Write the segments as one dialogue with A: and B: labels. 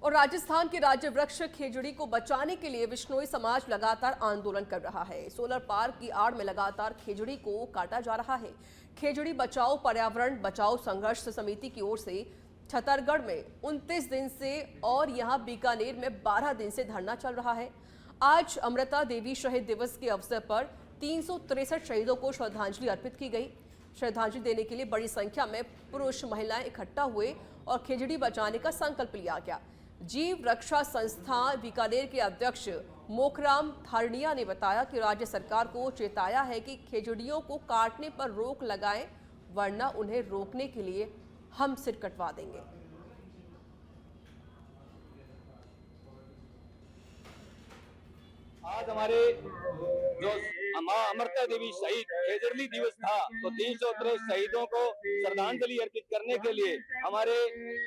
A: और राजस्थान के राज्य वृक्ष खेजड़ी को बचाने के लिए विश्नोई समाज लगातार आंदोलन कर रहा है। सोलर पार्क की आड़ में लगातार खेजड़ी को काटा जा रहा है। खेजड़ी बचाओ पर्यावरण बचाओ संघर्ष समिति की ओर से छत्तीसगढ़ में 29 दिन से और यहां बीकानेर में 12 दिन से धरना चल रहा है। आज अमृता देवी शहीद दिवस के अवसर पर 363 शहीदों को श्रद्धांजलि अर्पित की गई। श्रद्धांजलि देने के लिए बड़ी संख्या में पुरुष महिलाएं इकट्ठा हुए और खेजड़ी बचाने का संकल्प लिया गया। जीव रक्षा संस्थान बीकानेर के अध्यक्ष मोखराम थारनिया ने बताया कि राज्य सरकार को चेताया है कि खेजड़ियों को काटने पर रोक लगाएं, वरना उन्हें रोकने के लिए हम सिर कटवा देंगे।
B: आज हमारे जो मां अमृता देवी शहीद खेजड़ी दिवस था, तो 363 शहीदों को श्रद्धांजलि अर्पित करने के लिए हमारे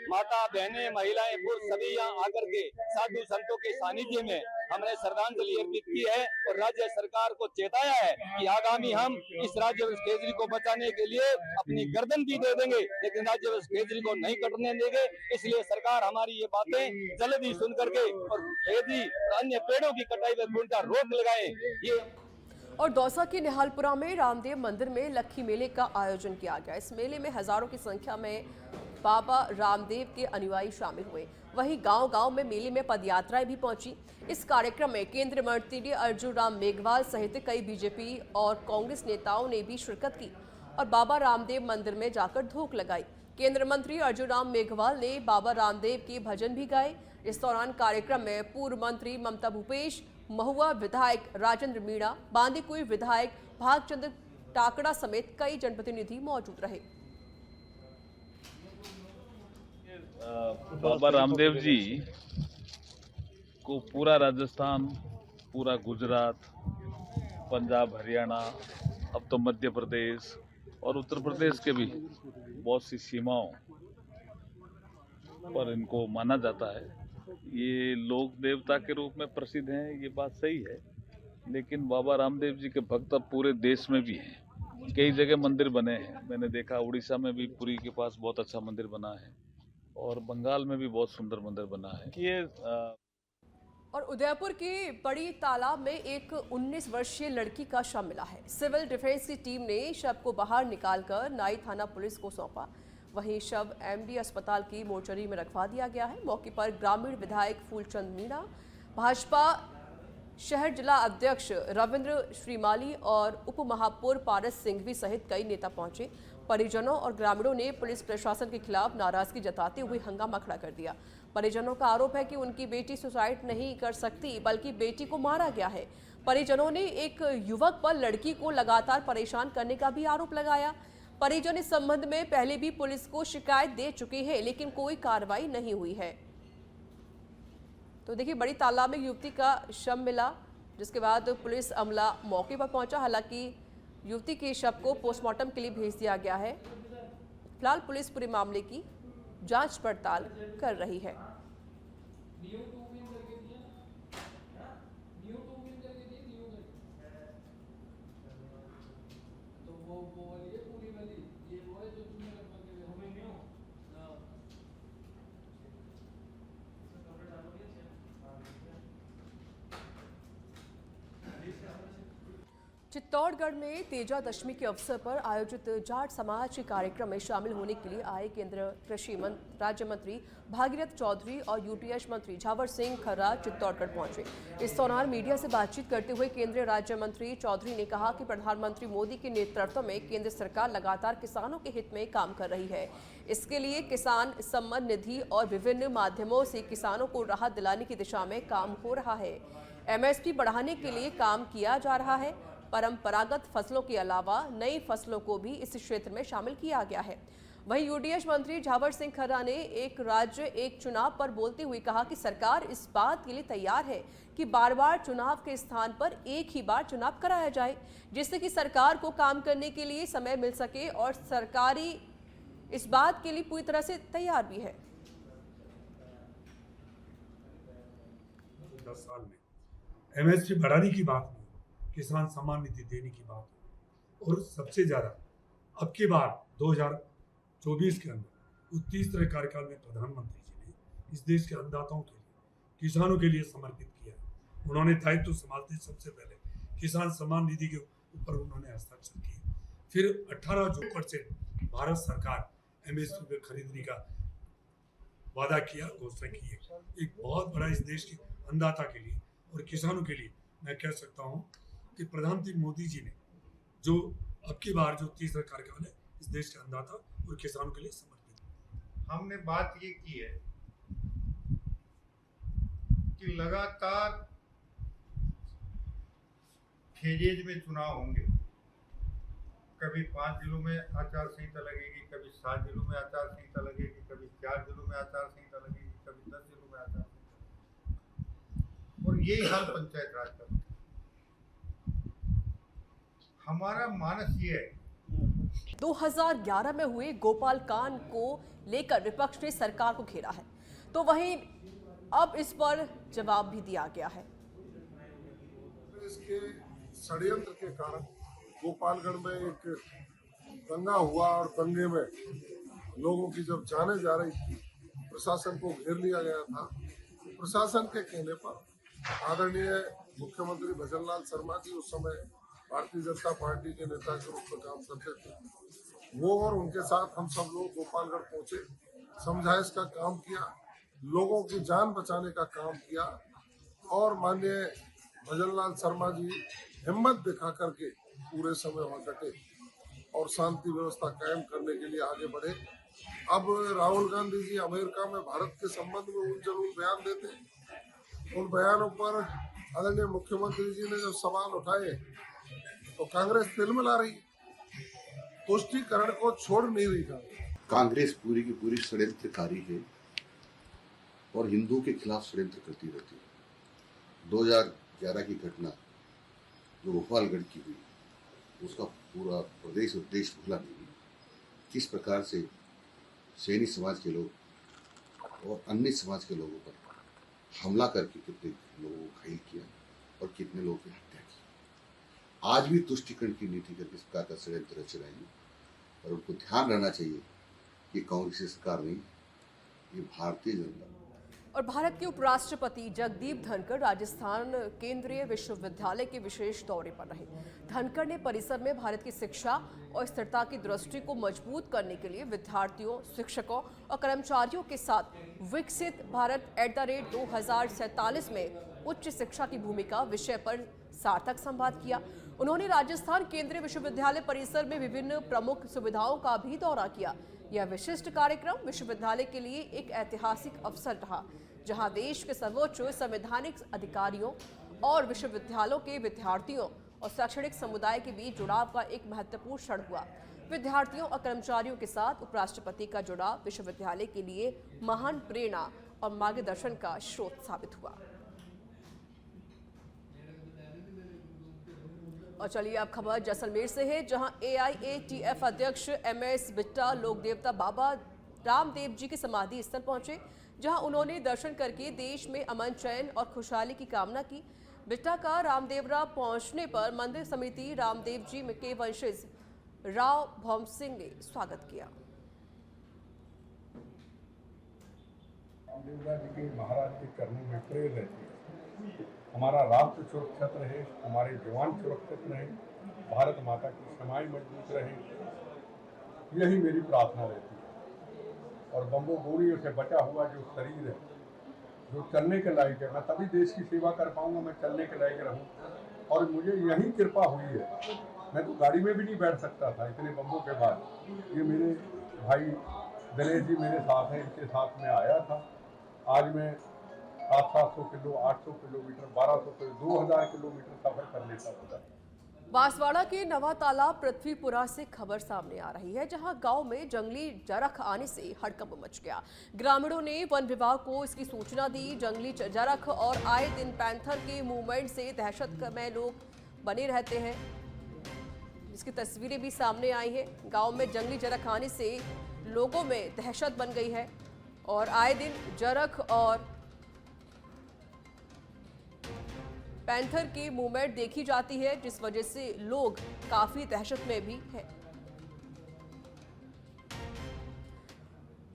B: माता बहनें महिलाएं पुरुष सभी यहाँ आकर के साधु संतों के सानिध्य में हमने श्रद्धांजलि अर्पित की है और राज्य सरकार को चेताया है कि आगामी हम इस राज्य वृक्ष खेजड़ी को बचाने के लिए अपनी गर्दन भी दे देंगे, लेकिन राज्य वृक्ष खेजड़ी को नहीं कटने देंगे। इसलिए सरकार हमारी ये बातें जल्द ही सुन करके और खेजड़ी अन्य पेड़ों की कटाई पर पूर्णतः रोक लगाए। ये
A: और दौसा के निहालपुरा में रामदेव मंदिर में लक्खी मेले का आयोजन किया गया। इस मेले में हजारों की संख्या में बाबा रामदेव के अनुयायी शामिल हुए। वहीं गांव-गांव में मेले में पदयात्राएं भी पहुंची। इस कार्यक्रम में केंद्रीय मंत्री अर्जुन राम मेघवाल सहित कई बीजेपी और कांग्रेस नेताओं ने भी शिरकत की और बाबा रामदेव मंदिर में जाकर धूप लगाई। केंद्रीय मंत्री अर्जुन राम मेघवाल ने बाबा रामदेव के भजन भी गाए। इस दौरान कार्यक्रम में पूर्व मंत्री ममता भूपेश, महुआ विधायक राजेंद्र मीणा, बांदीकुई विधायक भागचंद्र टाकड़ा समेत कई जनप्रतिनिधि मौजूद रहे।
C: बाबा रामदेव जी को पूरा राजस्थान, पूरा गुजरात, पंजाब, हरियाणा, अब तो मध्य प्रदेश और उत्तर प्रदेश के भी बहुत सी सीमाओं पर इनको माना जाता है। ये लोक देवता के रूप में प्रसिद्ध हैं, ये बात सही है, लेकिन बाबा रामदेव जी के भक्त अब पूरे देश में भी हैं। कई जगह मंदिर बने हैं, मैंने देखा उड़ीसा में भी पुरी के पास बहुत अच्छा मंदिर बना है और बंगाल में भी बहुत सुंदर मंदिर बना है। ये
A: और उदयपुर के बड़ी तालाब में एक 19 वर्षीय लड़की का शव मिला है। सिविल डिफेंस की टीम ने शव को बाहर निकालकर नाई थाना पुलिस को सौंपा। वहीं शव एमडी अस्पताल की मोर्चरी में रखवा दिया गया है। मौके पर ग्रामीण विधायक फूलचंद मीणा, भाजपा शहर जिला अध्यक्ष रविंद्र श्रीमाली और उप महापौर पारस सिंघवी सहित कई नेता पहुंचे। परिजनों और ग्रामीणों ने पुलिस प्रशासन के खिलाफ नाराजगी जताते हुए हंगामा खड़ा कर दिया। परिजनों का आरोप है कि उनकी बेटी सुसाइड नहीं कर सकती, बल्कि बेटी को मारा गया है। परिजनों ने एक युवक पर लड़की को लगातार परेशान करने का भी आरोप लगाया। परिजन इस संबंध में पहले भी पुलिस को शिकायत दे चुके हैं, लेकिन कोई कार्रवाई नहीं हुई है। तो देखिए, बड़ी तालाब में युवती का शव मिला, जिसके बाद पुलिस अमला मौके पर पहुंचा। हालांकि युवती के शव को पोस्टमार्टम के लिए भेज दिया गया है। फिलहाल पुलिस पूरे मामले की जांच पड़ताल कर रही है। चित्तौड़गढ़ में तेजा दशमी के अवसर पर आयोजित जाट समाज के कार्यक्रम में शामिल होने के लिए आए केंद्रीय कृषि राज्य मंत्री भागीरथ चौधरी और यूटीएच मंत्री झावर सिंह खर्रा चित्तौड़गढ़ पहुंचे। इस दौरान मीडिया से बातचीत करते हुए केंद्रीय राज्य मंत्री चौधरी ने कहा कि प्रधानमंत्री मोदी के नेतृत्व में केंद्र सरकार लगातार किसानों के हित में काम कर रही है। इसके लिए किसान सम्मान निधि और विभिन्न माध्यमों से किसानों को राहत दिलाने की दिशा में काम हो रहा है। एमएसपी बढ़ाने के लिए काम किया जा रहा है। परंपरागत फसलों के अलावा नई फसलों को भी इस क्षेत्र में शामिल किया गया है। वहीं यूडीएच मंत्री झावर सिंह खर्रा ने एक राज्य एक चुनाव पर बोलते हुए कहा कि सरकार इस बात के लिए तैयार है कि बार बार चुनाव के स्थान पर एक ही बार चुनाव कराया जाए, जिससे कि सरकार को काम करने के लिए समय मिल सके और सरकारी इस बात के लिए पूरी तरह से तैयार भी है।
D: 10 साल में एमएसपी बढ़ाने की बात, किसान सम्मान निधि देने की बात, और सबसे ज्यादा अब की बार 2024 के अंदर 29 तरह कार्यकाल में प्रधानमंत्री जी ने इस देश के अन्नदाताओं के लिए, किसानों के लिए समर्पित किया है। उन्होंने दायित्व संभालते सबसे पहले किसान सम्मान निधि के ऊपर उन्होंने हस्ताक्षर किए। फिर 18% भारत सरकार MSP पे खरीदने का वादा किया, घोषणा की है। एक बहुत बड़ा इस देश के अन्नदाता के लिए और किसानों के लिए मैं कह सकता हूँ कि प्रधानमंत्री मोदी जी ने जो अब की बार जो तीसरा कार्यकाल है इस देश के अन्नदाता और किसानों के लिए समर्पित है।
E: हमने बात ये की है कि लगातार फेजेज में चुनाव होंगे। कभी 5 जिलों में आचार संहिता लगेगी, कभी 7 जिलों में आचार संहिता लगेगी, कभी 4 जिलों में आचार संहिता लगेगी, कभी 10 जिलों में आचार संहिता। और यही हाल पंचायत राज का। हमारा मानस ये है
A: 2011 में हुए गोपाल कांड को लेकर विपक्ष ने सरकार को घेरा है, तो वहीं अब इस पर जवाब भी दिया गया है।
F: इसके षड्यंत्र के कारण गोपालगढ़ में एक दंगा हुआ और दंगे में लोगों की जब जाने जा रही थी, प्रशासन को घेर लिया गया था। प्रशासन के कहने पर आदरणीय मुख्यमंत्री भजन लाल शर्मा जी उस समय भारतीय जनता पार्टी के नेता के रूप में काम करते थे। वो और उनके साथ हम सब लोग गोपालगढ़ पहुंचे, समझाइश का काम किया, लोगों की जान बचाने का काम किया और माननीय भजन लाल शर्मा जी हिम्मत दिखा करके पूरे समय वहां कटे और शांति व्यवस्था कायम करने के लिए आगे बढ़े। अब राहुल गांधी जी अमेरिका में भारत के संबंध में उन जरूर बयान देते हैं। उन बयानों पर आदरणीय मुख्यमंत्री जी ने जब सवाल उठाए तो कांग्रेस तिल मिला रही, तुष्टीकरण को छोड़ नहीं रही।
G: कांग्रेस पूरी की पूरी षड्यंत्रकारी है और हिंदुओं के खिलाफ षड्यंत्र करती रहती है। 2011 की घटना जो गोपालगढ़ की हुई, उसका पूरा प्रदेश और देश भूला नहीं। किस प्रकार से सैनी समाज के लोग और अन्य समाज के लोगों पर हमला करके कितने लोगों को घायल किया और कितने लोगों की हत्या की। आज भी तुष्टीकरण की नीति करके सरकार का षड्यंत्र रच रहे हैं और उनको ध्यान रहना चाहिए कि कांग्रेस सरकार नहीं, ये भारतीय जनता।
A: और भारत के उपराष्ट्रपति जगदीप धनखड़ राजस्थान केंद्रीय विश्वविद्यालय के विशेष दौरे पर रहे। धनखड़ ने परिसर में भारत की शिक्षा और स्थिरता की दृष्टि को मजबूत करने के लिए विद्यार्थियों, शिक्षकों और कर्मचारियों के साथ विकसित भारत @ 2047 में उच्च शिक्षा की भूमिका विषय पर सार्थक संवाद किया। उन्होंने राजस्थान केंद्रीय विश्वविद्यालय परिसर में विभिन्न प्रमुख सुविधाओं का भी दौरा किया। यह विशिष्ट कार्यक्रम विश्वविद्यालय के लिए एक ऐतिहासिक अवसर रहा, जहां देश के सर्वोच्च संवैधानिक अधिकारियों और विश्वविद्यालयों के विद्यार्थियों और शैक्षणिक समुदाय के बीच जुड़ाव का एक महत्वपूर्ण क्षण हुआ। विद्यार्थियों और कर्मचारियों के साथ उपराष्ट्रपति का जुड़ाव विश्वविद्यालय के लिए महान प्रेरणा और मार्गदर्शन का स्रोत साबित हुआ। और चलिए अब खबर जैसलमेर से है, जहां AIATF अध्यक्ष MS बिट्टा लोक देवता बाबा रामदेव जी के समाधि स्थल पहुंचे, जहां उन्होंने दर्शन करके देश में अमन, चैन और खुशहाली की कामना की। बिट्टा का रामदेवरा पहुंचने पर मंदिर समिति रामदेव जी के वंशज राव भौम सिंह ने स्वागत किया।
H: रामदेवरा जी के महाराज के करने में प्रेर रहती है। हमारा राष्ट्र सुरक्षित रहे, हमारे जवान सुरक्षित रहे, भारत माता की समाई मजबूत रहे, यही मेरी प्रार्थना रहती है। और बम्बो गोलियों से बचा हुआ जो शरीर है, जो चलने के लायक है, मैं तभी देश की सेवा कर पाऊंगा, मैं चलने के लायक रहूं। और मुझे यही कृपा हुई है, मैं तो गाड़ी में भी नहीं बैठ सकता था इतने बम्बों के बाद। ये मेरे भाई दिनेश जी मेरे साथ हैं, इनके साथ में आया था। आज मैं 700 किलो, 800 किलोमीटर, 1200 किलोमीटर, 2000 किलोमीटर सफर कर लेता था।
A: बांसवाड़ा के नवा तालाब पृथ्वीपुरा से खबर सामने आ रही है, जहां गांव में जंगली जरख आने से हड़कंप मच गया। ग्रामीणों ने वन विभाग को इसकी सूचना दी। जंगली जरख और आए दिन पैंथर के मूवमेंट से दहशत में लोग बने रहते हैं, इसकी तस्वीरें भी सामने आई हैं। गांव में जंगली जरख आने से लोगों में दहशत बन गई है और आए दिन जरख और पैंथर की मूवमेंट देखी जाती है, जिस वजह से लोग काफी दहशत में भी हैं।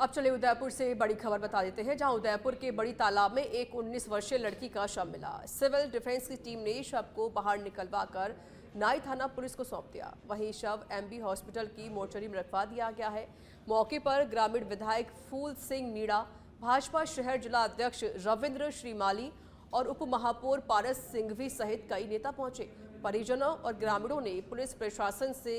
A: अब चले उदयपुर से बड़ी खबर बता देते हैं, जहां उदयपुर के बड़ी तालाब में एक 19 वर्षीय लड़की का शव मिला। सिविल डिफेंस की टीम ने शव को बाहर निकलवाकर नाई थाना पुलिस को सौंप दिया। वहीं शव एमबी हॉस्पिटल की मोर्चरी में रखवा दिया गया है। मौके पर ग्रामीण विधायक फूल सिंह मीणा, भाजपा शहर जिला अध्यक्ष रविंद्र श्रीमाली और उप महापौर पारस सिंघवी सहित कई नेता पहुंचे। परिजनों और ग्रामीणों ने पुलिस प्रशासन से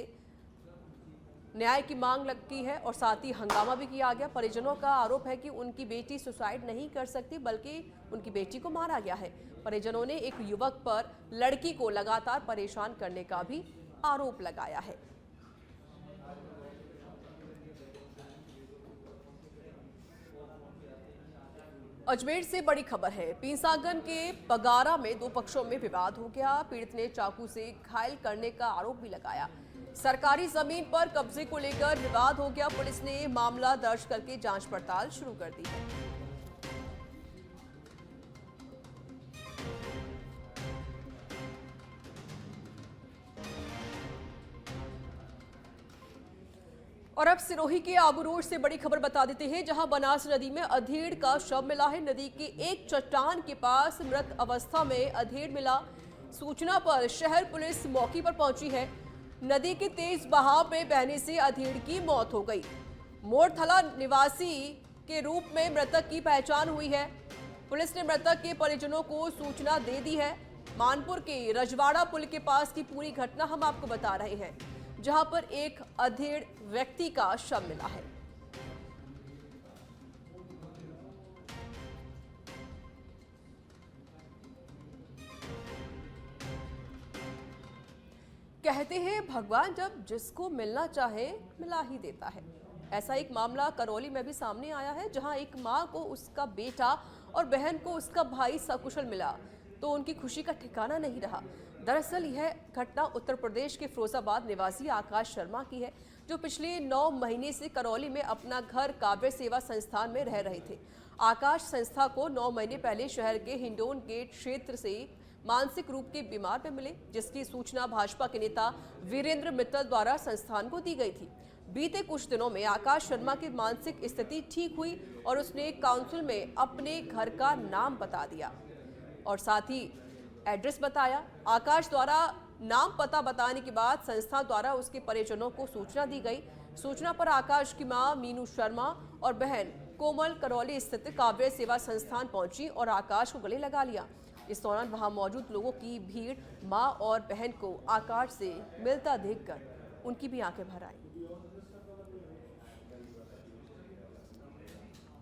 A: न्याय की मांग की है और साथ ही हंगामा भी किया गया। परिजनों का आरोप है कि उनकी बेटी सुसाइड नहीं कर सकती, बल्कि उनकी बेटी को मारा गया है। परिजनों ने एक युवक पर लड़की को लगातार परेशान करने का भी आरोप लगाया है। अजमेर से बड़ी खबर है। पीसागन के पगारा में दो पक्षों में विवाद हो गया। पीड़ित ने चाकू से घायल करने का आरोप भी लगाया। सरकारी जमीन पर कब्जे को लेकर विवाद हो गया। पुलिस ने मामला दर्ज करके जांच पड़ताल शुरू कर दी है। और अब सिरोही के आबू रोड से बड़ी खबर बता देते हैं, जहां बनास नदी में अधेड़ का शव मिला है। नदी की एक चट्टान के पास मृत अवस्था में अधेड़ मिला। सूचना पर शहर पुलिस मौके पर पहुंची है। नदी के तेज बहाव में बहने से अधेड़ की मौत हो गई। मोरथला निवासी के रूप में मृतक की पहचान हुई है। पुलिस ने मृतक के परिजनों को सूचना दे दी है। मानपुर के रजवाड़ा पुल के पास की पूरी घटना हम आपको बता रहे हैं, जहां पर एक अधेड़ व्यक्ति का शव मिला है। कहते हैं भगवान जब जिसको मिलना चाहे मिला ही देता है। ऐसा एक मामला करौली में भी सामने आया है, जहां एक मां को उसका बेटा और बहन को उसका भाई सकुशल मिला तो उनकी खुशी का ठिकाना नहीं रहा। दरअसल यह घटना उत्तर प्रदेश के फिरोजाबाद निवासी आकाश शर्मा की है, जो पिछले 9 महीने से करौली में अपना घर काव्य सेवा संस्थान में रह रहे थे। आकाश संस्था को 9 महीने पहले शहर के हिंडोन गेट क्षेत्र से मानसिक रूप के बीमार पे मिले, जिसकी सूचना भाजपा के नेता वीरेंद्र मित्तल द्वारा संस्थान को दी गई थी। बीते कुछ दिनों में आकाश शर्मा की मानसिक स्थिति ठीक हुई और उसने काउंसिल में अपने घर का नाम बता दिया और साथ ही एड्रेस बताया। आकाश द्वारा नाम पता बताने के बाद संस्था द्वारा उसके परिजनों को सूचना दी गई। सूचना पर आकाश की मां मीनू शर्मा और बहन कोमल करौली स्थित काव्य सेवा संस्थान पहुंची और आकाश को गले लगा लिया। इस दौरान वहां मौजूद लोगों की भीड़ मां और बहन को आकाश से मिलता देखकर उनकी भी आंखें भर आई।